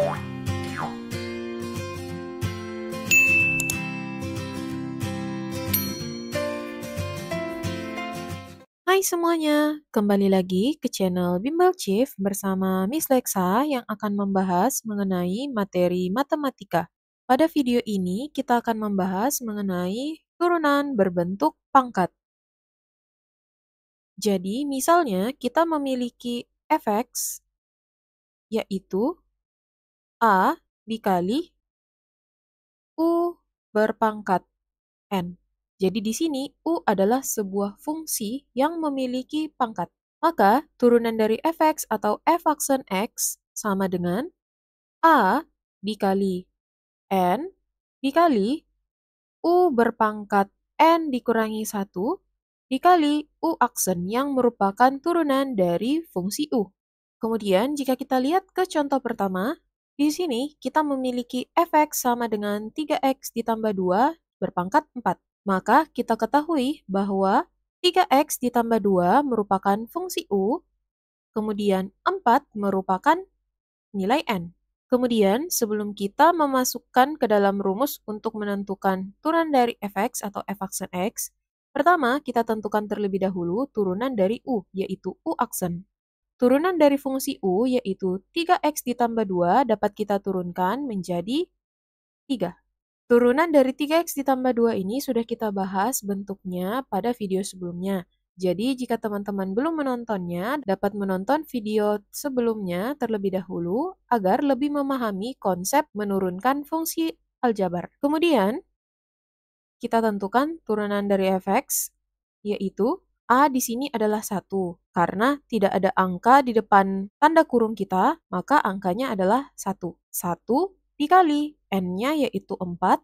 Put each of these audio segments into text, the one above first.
Hai semuanya, kembali lagi ke channel Bimbel Chief bersama Miss Lexa yang akan membahas mengenai materi matematika. Pada video ini kita akan membahas mengenai turunan berbentuk pangkat. Jadi misalnya kita memiliki fx yaitu A dikali U berpangkat N. Jadi di sini U adalah sebuah fungsi yang memiliki pangkat. Maka turunan dari fx atau f aksen x sama dengan A dikali N dikali U berpangkat N dikurangi 1 dikali U aksen yang merupakan turunan dari fungsi U. Kemudian jika kita lihat ke contoh pertama, di sini kita memiliki fx sama dengan 3x ditambah 2 berpangkat 4. Maka kita ketahui bahwa 3x ditambah 2 merupakan fungsi U, kemudian 4 merupakan nilai N. Kemudian, sebelum kita memasukkan ke dalam rumus untuk menentukan turunan dari fx atau f aksen x, pertama kita tentukan terlebih dahulu turunan dari U, yaitu U aksen. Turunan dari fungsi U, yaitu 3x ditambah 2, dapat kita turunkan menjadi 3. Turunan dari 3x ditambah 2 ini sudah kita bahas bentuknya pada video sebelumnya. Jadi, jika teman-teman belum menontonnya, dapat menonton video sebelumnya terlebih dahulu agar lebih memahami konsep menurunkan fungsi aljabar. Kemudian, kita tentukan turunan dari fx, yaitu A di sini adalah 1. Karena tidak ada angka di depan tanda kurung kita, maka angkanya adalah 1. 1 dikali N-nya yaitu 4,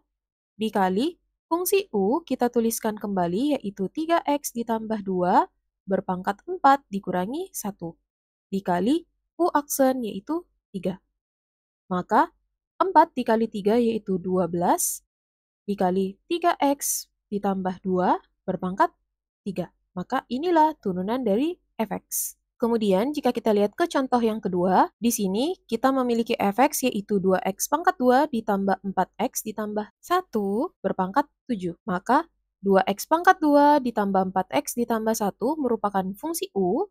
dikali fungsi U kita tuliskan kembali yaitu 3x ditambah 2 berpangkat 4 dikurangi 1 dikali U aksen yaitu 3. Maka 4 dikali 3 yaitu 12 dikali 3x ditambah 2 berpangkat 3. Maka inilah turunan dari fx. Kemudian jika kita lihat ke contoh yang kedua, di sini kita memiliki fx yaitu 2x pangkat 2 ditambah 4x ditambah 1 berpangkat 7. Maka 2x pangkat 2 ditambah 4x ditambah 1 merupakan fungsi U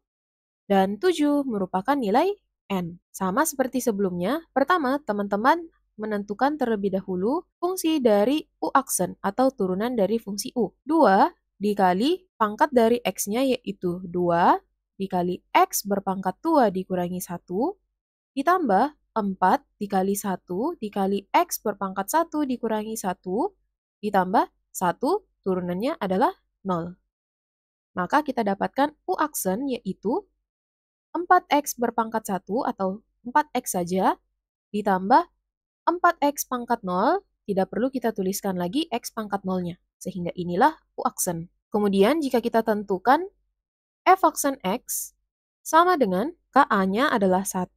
dan 7 merupakan nilai N. Sama seperti sebelumnya, pertama teman-teman menentukan terlebih dahulu fungsi dari U aksen atau turunan dari fungsi U. 2 dikali pangkat dari X-nya yaitu 2 dikali X berpangkat 2 dikurangi 1 ditambah 4 dikali 1 dikali X berpangkat 1 dikurangi 1 ditambah 1 turunannya adalah 0. Maka kita dapatkan U aksen yaitu 4x berpangkat 1 atau 4x saja ditambah 4x pangkat 0, tidak perlu kita tuliskan lagi x pangkat 0-nya. Sehingga inilah U aksen. Kemudian jika kita tentukan f aksen x sama dengan KA-nya adalah 1,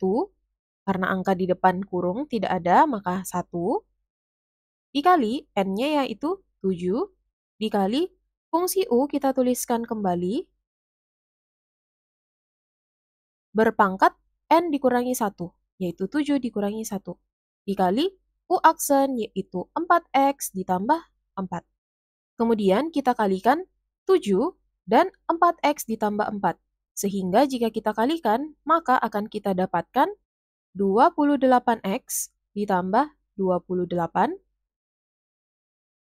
karena angka di depan kurung tidak ada, maka 1, dikali N-nya yaitu 7, dikali fungsi U kita tuliskan kembali, berpangkat N dikurangi 1, yaitu 7 dikurangi 1, dikali U aksen yaitu 4x ditambah 4. Kemudian kita kalikan 7 dan 4x ditambah 4. Sehingga jika kita kalikan, maka akan kita dapatkan 28x ditambah 28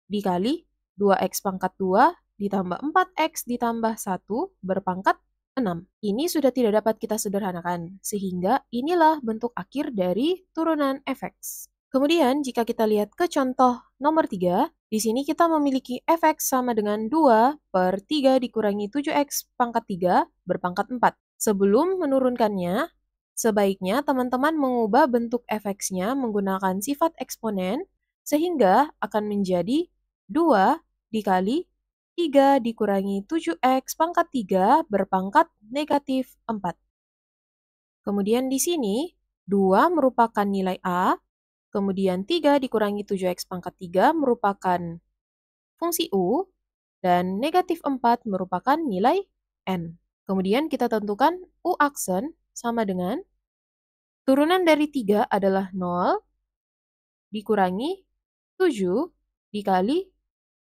dikali 2x pangkat 2 ditambah 4x ditambah 1 berpangkat 6. Ini sudah tidak dapat kita sederhanakan, sehingga inilah bentuk akhir dari turunan fx. Kemudian jika kita lihat ke contoh nomor 3, di sini kita memiliki fx sama dengan 2 per 3 dikurangi 7x pangkat 3 berpangkat 4. Sebelum menurunkannya, sebaiknya teman-teman mengubah bentuk fx-nya menggunakan sifat eksponen, sehingga akan menjadi 2 dikali 3 dikurangi 7x pangkat 3 berpangkat negatif 4. Kemudian di sini, 2 merupakan nilai A, kemudian 3 dikurangi 7x pangkat 3 merupakan fungsi U, dan negatif 4 merupakan nilai N. Kemudian kita tentukan U aksen sama dengan Turunan dari 3 adalah 0 dikurangi 7 dikali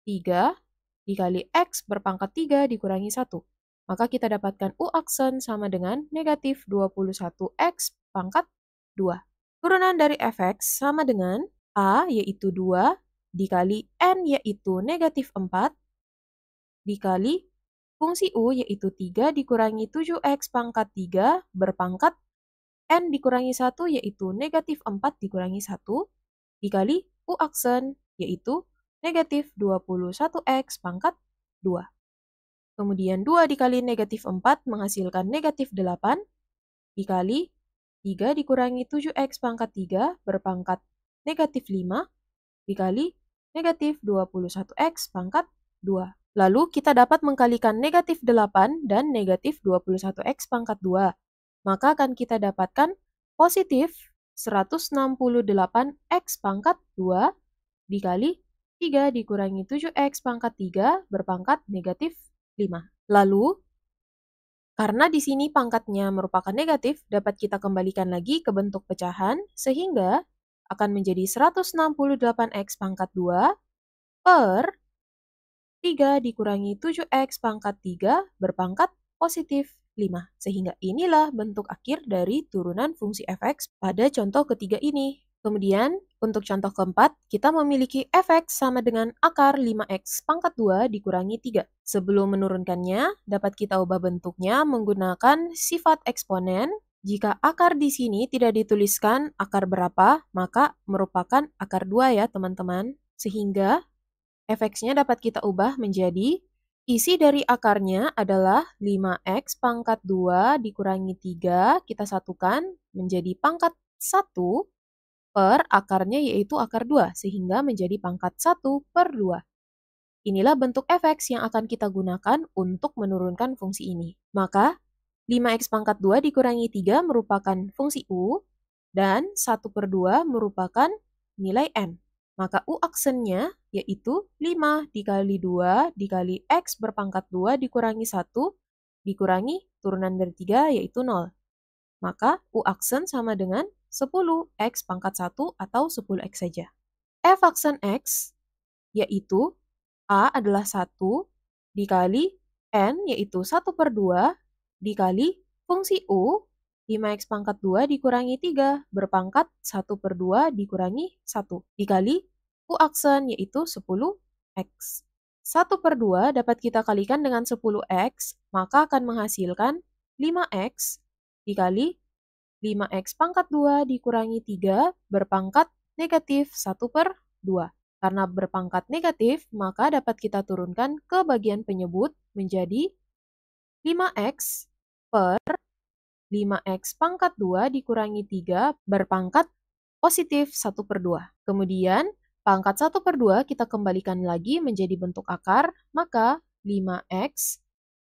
3 dikali X berpangkat 3 dikurangi 1. Maka kita dapatkan U aksen sama dengan negatif 21X pangkat 2. Turunan dari Fx sama dengan A yaitu 2 dikali N yaitu negatif 4 dikali fungsi U yaitu 3 dikurangi 7X pangkat 3 berpangkat N dikurangi 1 yaitu negatif 4 dikurangi 1 dikali U aksen yaitu negatif 21X pangkat 2. Kemudian 2 dikali negatif 4 menghasilkan negatif 8 dikali 3 dikurangi 7X pangkat 3 berpangkat negatif 5 dikali negatif 21X pangkat 2. Lalu kita dapat mengkalikan negatif 8 dan negatif 21X pangkat 2. Maka akan kita dapatkan positif 168X pangkat 2 dikali 3 dikurangi 7X pangkat 3 berpangkat negatif 5. Lalu, karena di sini pangkatnya merupakan negatif, dapat kita kembalikan lagi ke bentuk pecahan, sehingga akan menjadi 168X pangkat 2 per 3 dikurangi 7X pangkat 3 berpangkat positif 5. Sehingga inilah bentuk akhir dari turunan fungsi fx pada contoh ketiga ini. Kemudian, untuk contoh keempat, kita memiliki fx sama dengan akar 5x pangkat 2 dikurangi 3. Sebelum menurunkannya, dapat kita ubah bentuknya menggunakan sifat eksponen. Jika akar di sini tidak dituliskan akar berapa, maka merupakan akar 2 ya teman-teman. Sehingga fx-nya dapat kita ubah menjadi isi dari akarnya adalah 5x pangkat 2 dikurangi 3, kita satukan menjadi pangkat 1 per akarnya yaitu akar 2, sehingga menjadi pangkat 1 per 2. Inilah bentuk fx yang akan kita gunakan untuk menurunkan fungsi ini. Maka, 5x pangkat 2 dikurangi 3 merupakan fungsi u, dan 1 per 2 merupakan nilai n. Maka U aksennya yaitu 5 dikali 2 dikali X berpangkat 2 dikurangi 1 dikurangi turunan dari 3 yaitu 0. Maka U aksen sama dengan 10X pangkat 1 atau 10X saja. F aksen X yaitu A adalah 1 dikali N yaitu 1 per 2 dikali fungsi U 5x pangkat 2 dikurangi 3 berpangkat 1 per 2 dikurangi 1 dikali U aksen yaitu 10x. 1 per 2 dapat kita kalikan dengan 10x, maka akan menghasilkan 5x dikali 5x pangkat 2 dikurangi 3 berpangkat negatif 1 per 2. Karena berpangkat negatif, maka dapat kita turunkan ke bagian penyebut menjadi 5x per 5x pangkat 2 dikurangi 3 berpangkat positif 1 per 2. Kemudian, pangkat 1 per 2 kita kembalikan lagi menjadi bentuk akar, maka 5x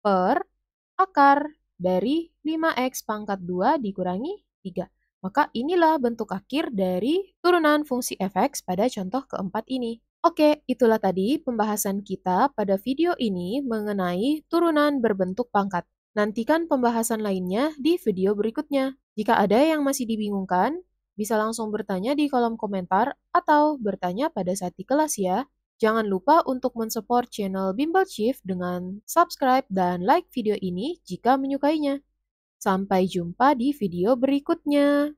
per akar dari 5x pangkat 2 dikurangi 3. Maka inilah bentuk akhir dari turunan fungsi fx pada contoh keempat ini. Oke, itulah tadi pembahasan kita pada video ini mengenai turunan berbentuk pangkat. Nantikan pembahasan lainnya di video berikutnya. Jika ada yang masih dibingungkan, bisa langsung bertanya di kolom komentar atau bertanya pada saat di kelas ya. Jangan lupa untuk mensupport channel Bimbel Chief dengan subscribe dan like video ini jika menyukainya. Sampai jumpa di video berikutnya.